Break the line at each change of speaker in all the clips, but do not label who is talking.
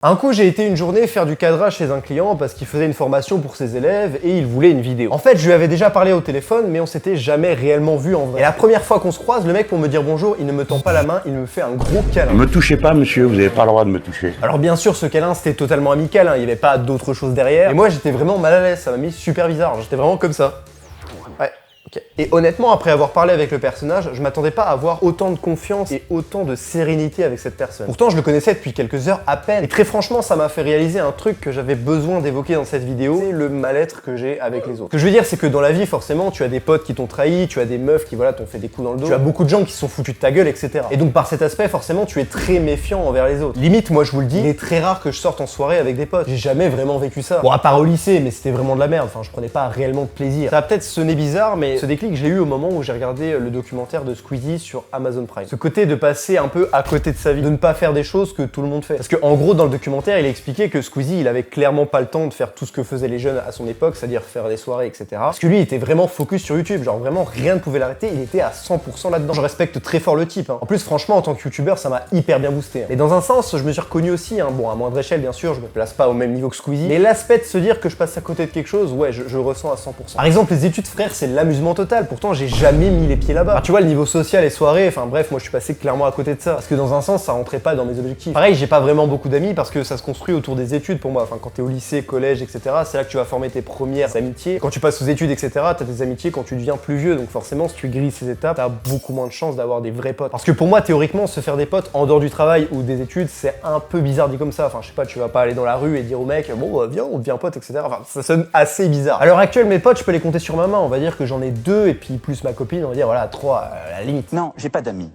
Un coup, j'ai été une journée faire du cadrage chez un client parce qu'il faisait une formation pour ses élèves et il voulait une vidéo. En fait, je lui avais déjà parlé au téléphone, mais on s'était jamais réellement vu en vrai. Et la première fois qu'on se croise, le mec, pour me dire bonjour, il ne me tend pas la main, il me fait un gros câlin.
Ne me touchez pas, monsieur, vous n'avez pas le droit de me toucher.
Alors bien sûr, ce câlin, c'était totalement amical, hein, il n'y avait pas d'autre chose derrière. Et moi, j'étais vraiment mal à l'aise, ça m'a mis super bizarre, j'étais vraiment comme ça. Ouais. Okay. Et honnêtement, après avoir parlé avec le personnage, je m'attendais pas à avoir autant de confiance et autant de sérénité avec cette personne. Pourtant, je le connaissais depuis quelques heures à peine. Et très franchement, ça m'a fait réaliser un truc que j'avais besoin d'évoquer dans cette vidéo, c'est le mal-être que j'ai avec les autres. Ce que je veux dire, c'est que dans la vie, forcément, tu as des potes qui t'ont trahi, tu as des meufs qui, voilà, t'ont fait des coups dans le dos, tu as beaucoup de gens qui se sont foutus de ta gueule, etc. Et donc, par cet aspect, forcément, tu es très méfiant envers les autres. Limite, moi, je vous le dis, il est très rare que je sorte en soirée avec des potes. J'ai jamais vraiment vécu ça. Bon, à part au lycée, mais c'était vraiment de la merde. Enfin, je prenais pas réellement de plaisir. Ça a peut-être sonné bizarre, mais ce déclic, je l'ai eu au moment où j'ai regardé le documentaire de Squeezie sur Amazon Prime. Ce côté de passer un peu à côté de sa vie, de ne pas faire des choses que tout le monde fait. Parce que en gros, dans le documentaire, il a expliqué que Squeezie, il avait clairement pas le temps de faire tout ce que faisaient les jeunes à son époque, c'est-à-dire faire des soirées, etc. Parce que lui, il était vraiment focus sur YouTube, genre vraiment rien ne pouvait l'arrêter, il était à 100% là-dedans. Je respecte très fort le type, hein. En plus, franchement, en tant que youtubeur, ça m'a hyper bien boosté, hein. Mais dans un sens, je me suis reconnu aussi, hein. Bon, à moindre échelle, bien sûr, je me place pas au même niveau que Squeezie, mais l'aspect de se dire que je passe à côté de quelque chose, ouais, je ressens à 100%. Par exemple, les études, frère, c'est l'amusement total, pourtant j'ai jamais mis les pieds là-bas. Alors, tu vois, le niveau social et soirée, enfin bref, moi je suis passé clairement à côté de ça. Parce que dans un sens, ça rentrait pas dans mes objectifs. Pareil, j'ai pas vraiment beaucoup d'amis parce que ça se construit autour des études pour moi. Enfin, quand t'es au lycée, collège, etc., c'est là que tu vas former tes premières amitiés. Quand tu passes aux études, etc., t'as des amitiés quand tu deviens plus vieux. Donc forcément, si tu grilles ces étapes, t'as beaucoup moins de chances d'avoir des vrais potes. Parce que pour moi, théoriquement, se faire des potes en dehors du travail ou des études, c'est un peu bizarre dit comme ça. Enfin, je sais pas, tu vas pas aller dans la rue et dire au mec, bon, viens, on devient pote, etc. Enfin, ça sonne assez bizarre. À l'heure actuelle, mes potes, je peux les compter sur ma main. On va dire que j'en ai 2 et puis plus ma copine, on va dire, voilà, 3 à la limite.
Non, j'ai pas d'amis.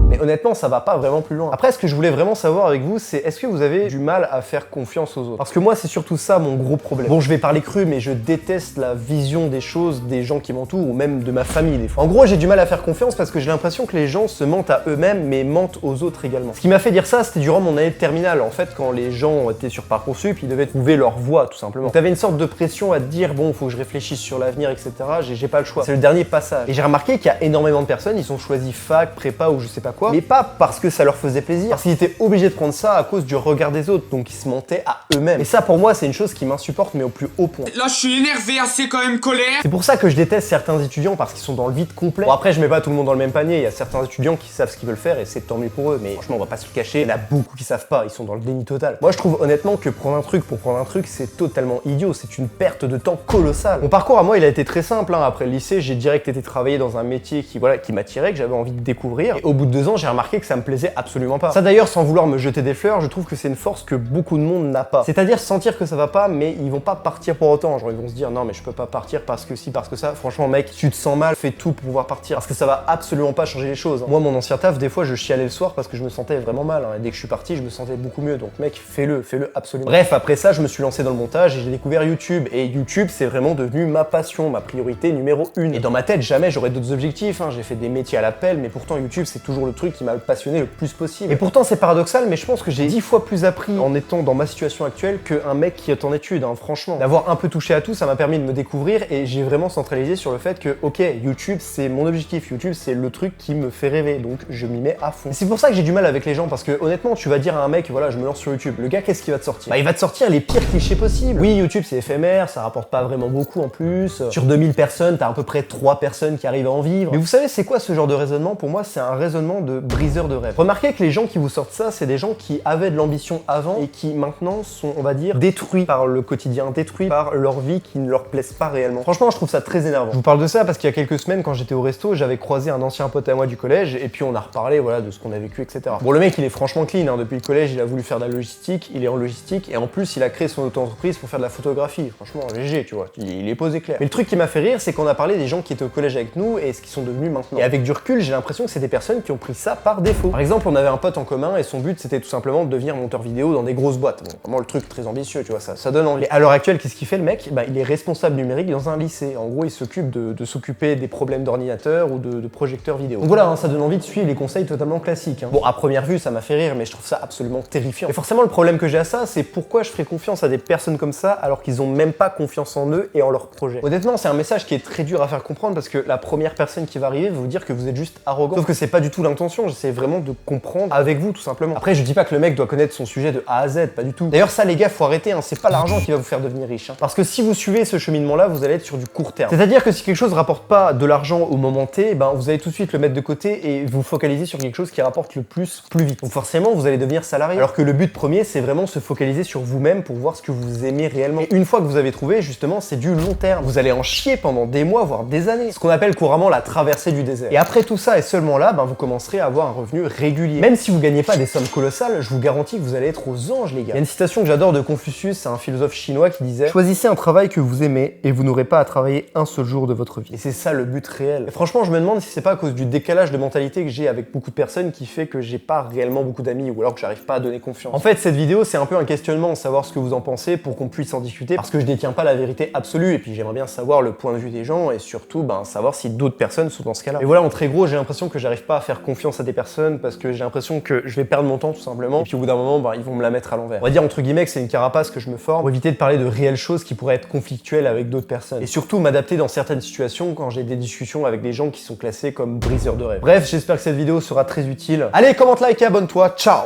Mais honnêtement, ça va pas vraiment plus loin. Après, ce que je voulais vraiment savoir avec vous, c'est est-ce que vous avez du mal à faire confiance aux autres? Parce que moi, c'est surtout ça mon gros problème. Bon, je vais parler cru, mais je déteste la vision des choses des gens qui m'entourent ou même de ma famille des fois. En gros, j'ai du mal à faire confiance parce que j'ai l'impression que les gens se mentent à eux-mêmes, mais mentent aux autres également. Ce qui m'a fait dire ça, c'était durant mon année de terminale. En fait, quand les gens étaient sur Parcoursup, ils devaient trouver leur voie, tout simplement. Donc, t'avais une sorte de pression à te dire, bon, faut que je réfléchisse sur l'avenir, etc. J'ai pas le choix. C'est le dernier passage. Et j'ai remarqué qu'il y a énormément de personnes, ils ont choisi fac, prépa ou je sais pas quoi, mais pas parce que ça leur faisait plaisir, parce qu'ils étaient obligés de prendre ça à cause du regard des autres, donc ils se mentaient à eux-mêmes. Et ça pour moi c'est une chose qui m'insupporte mais au plus haut point.
Là je suis énervé, assez quand même colère.
C'est pour ça que je déteste certains étudiants parce qu'ils sont dans le vide complet. Bon après je mets pas tout le monde dans le même panier, il y a certains étudiants qui savent ce qu'ils veulent faire et c'est tant mieux pour eux, mais franchement on va pas se le cacher, il y en a beaucoup qui savent pas, ils sont dans le déni total. Moi je trouve honnêtement que prendre un truc pour prendre un truc c'est totalement idiot, c'est une perte de temps colossale. Mon parcours à moi il a été très simple, hein. Après le lycée j'ai direct été travailler dans un métier qui m'attirait, que j'avais envie de découvrir et au bout de 2 ans j'ai remarqué que ça me plaisait absolument pas. Ça d'ailleurs, sans vouloir me jeter des fleurs, je trouve que c'est une force que beaucoup de monde n'a pas. C'est-à-dire sentir que ça va pas, mais ils vont pas partir pour autant. Genre ils vont se dire non mais je peux pas partir parce que si, parce que ça. Franchement mec, si tu te sens mal, fais tout pour pouvoir partir. Parce que ça va absolument pas changer les choses, hein. Moi mon ancien taf, des fois je chialais le soir parce que je me sentais vraiment mal, hein. Et dès que je suis parti, je me sentais beaucoup mieux. Donc mec, fais-le absolument. Bref, après ça, je me suis lancé dans le montage et j'ai découvert YouTube. Et YouTube, c'est vraiment devenu ma passion, ma priorité numéro 1. Et dans ma tête, jamais j'aurais d'autres objectifs, hein. J'ai fait des métiers à l'appel, mais pourtant YouTube, c'est toujours le truc qui m'a passionné le plus possible. Et pourtant c'est paradoxal, mais je pense que j'ai 10 fois plus appris en étant dans ma situation actuelle qu'un mec qui est en études, hein, franchement. D'avoir un peu touché à tout, ça m'a permis de me découvrir et j'ai vraiment centralisé sur le fait que, ok, YouTube c'est mon objectif, YouTube c'est le truc qui me fait rêver, donc je m'y mets à fond. Et c'est pour ça que j'ai du mal avec les gens, parce que honnêtement, tu vas dire à un mec, voilà, je me lance sur YouTube, le gars, qu'est-ce qu'il va te sortir? Bah, il va te sortir les pires clichés possibles. Oui, YouTube c'est éphémère, ça rapporte pas vraiment beaucoup en plus. Sur 2000 personnes, t'as à peu près 3 personnes qui arrivent à en vivre. Mais vous savez, c'est quoi ce genre de raisonnement? Pour moi, c'est un raisonnement de briseur de rêve. Remarquez que les gens qui vous sortent ça, c'est des gens qui avaient de l'ambition avant et qui maintenant sont, on va dire, détruits par le quotidien, détruits par leur vie qui ne leur plaise pas réellement. Franchement, je trouve ça très énervant. Je vous parle de ça parce qu'il y a quelques semaines, quand j'étais au resto, j'avais croisé un ancien pote à moi du collège et puis on a reparlé, voilà, de ce qu'on a vécu, etc. Bon, le mec, il est franchement clean, hein. Depuis le collège, il a voulu faire de la logistique, il est en logistique et en plus, il a créé son auto-entreprise pour faire de la photographie. Franchement, léger, tu vois. Il est posé clair. Mais le truc qui m'a fait rire, c'est qu'on a parlé des gens qui étaient au collège avec nous et ce qu'ils sont devenus maintenant. Et avec du recul, j'ai l'impression que c'est des personnes qui ont pris ça par défaut. Par exemple, on avait un pote en commun et son but c'était tout simplement de devenir monteur vidéo dans des grosses boîtes. Bon, vraiment le truc très ambitieux, tu vois, ça donne envie. Et à l'heure actuelle, qu'est-ce qu'il fait le mec? Bah, il est responsable numérique dans un lycée. En gros, il s'occupe de s'occuper des problèmes d'ordinateur ou de projecteurs vidéo. Donc voilà, hein, ça donne envie de suivre les conseils totalement classiques, hein. Bon, à première vue, ça m'a fait rire, mais je trouve ça absolument terrifiant. Et forcément, le problème que j'ai à ça, c'est pourquoi je ferais confiance à des personnes comme ça alors qu'ils ont même pas confiance en eux et en leur projet. Honnêtement, c'est un message qui est très dur à faire comprendre parce que la première personne qui va arriver va vous dire que vous êtes juste arrogant. Sauf que c'est pas du tout l'intention. intention, j'essaie vraiment de comprendre avec vous tout simplement. Après je dis pas que le mec doit connaître son sujet de A à Z, pas du tout. D'ailleurs ça les gars, faut arrêter, hein. C'est pas l'argent qui va vous faire devenir riche, hein. Parce que si vous suivez ce cheminement là, vous allez être sur du court terme. C'est-à-dire que si quelque chose rapporte pas de l'argent au moment T, ben vous allez tout de suite le mettre de côté et vous focaliser sur quelque chose qui rapporte le plus vite. Donc forcément vous allez devenir salarié. Alors que le but premier c'est vraiment se focaliser sur vous-même pour voir ce que vous aimez réellement. Et une fois que vous avez trouvé, justement c'est du long terme. Vous allez en chier pendant des mois voire des années. Ce qu'on appelle couramment la traversée du désert. Et après tout ça et seulement là, ben vous commencerez à avoir un revenu régulier. Même si vous gagnez pas des sommes colossales, je vous garantis que vous allez être aux anges les gars. Il y a une citation que j'adore de Confucius, c'est un philosophe chinois qui disait: choisissez un travail que vous aimez et vous n'aurez pas à travailler un seul jour de votre vie. Et c'est ça le but réel. Et franchement, je me demande si c'est pas à cause du décalage de mentalité que j'ai avec beaucoup de personnes qui fait que j'ai pas réellement beaucoup d'amis ou alors que j'arrive pas à donner confiance. En fait, cette vidéo, c'est un peu un questionnement, savoir ce que vous en pensez pour qu'on puisse en discuter parce que je détiens pas la vérité absolue et puis j'aimerais bien savoir le point de vue des gens et surtout savoir si d'autres personnes sont dans ce cas-là. Et voilà, en très gros, j'ai l'impression que j'arrive pas à faire confiance à des personnes parce que j'ai l'impression que je vais perdre mon temps tout simplement et puis au bout d'un moment, ils vont me la mettre à l'envers. On va dire entre guillemets que c'est une carapace que je me forme pour éviter de parler de réelles choses qui pourraient être conflictuelles avec d'autres personnes et surtout m'adapter dans certaines situations quand j'ai des discussions avec des gens qui sont classés comme briseurs de rêve. Bref, j'espère que cette vidéo sera très utile. Allez, commente, like et abonne-toi. Ciao!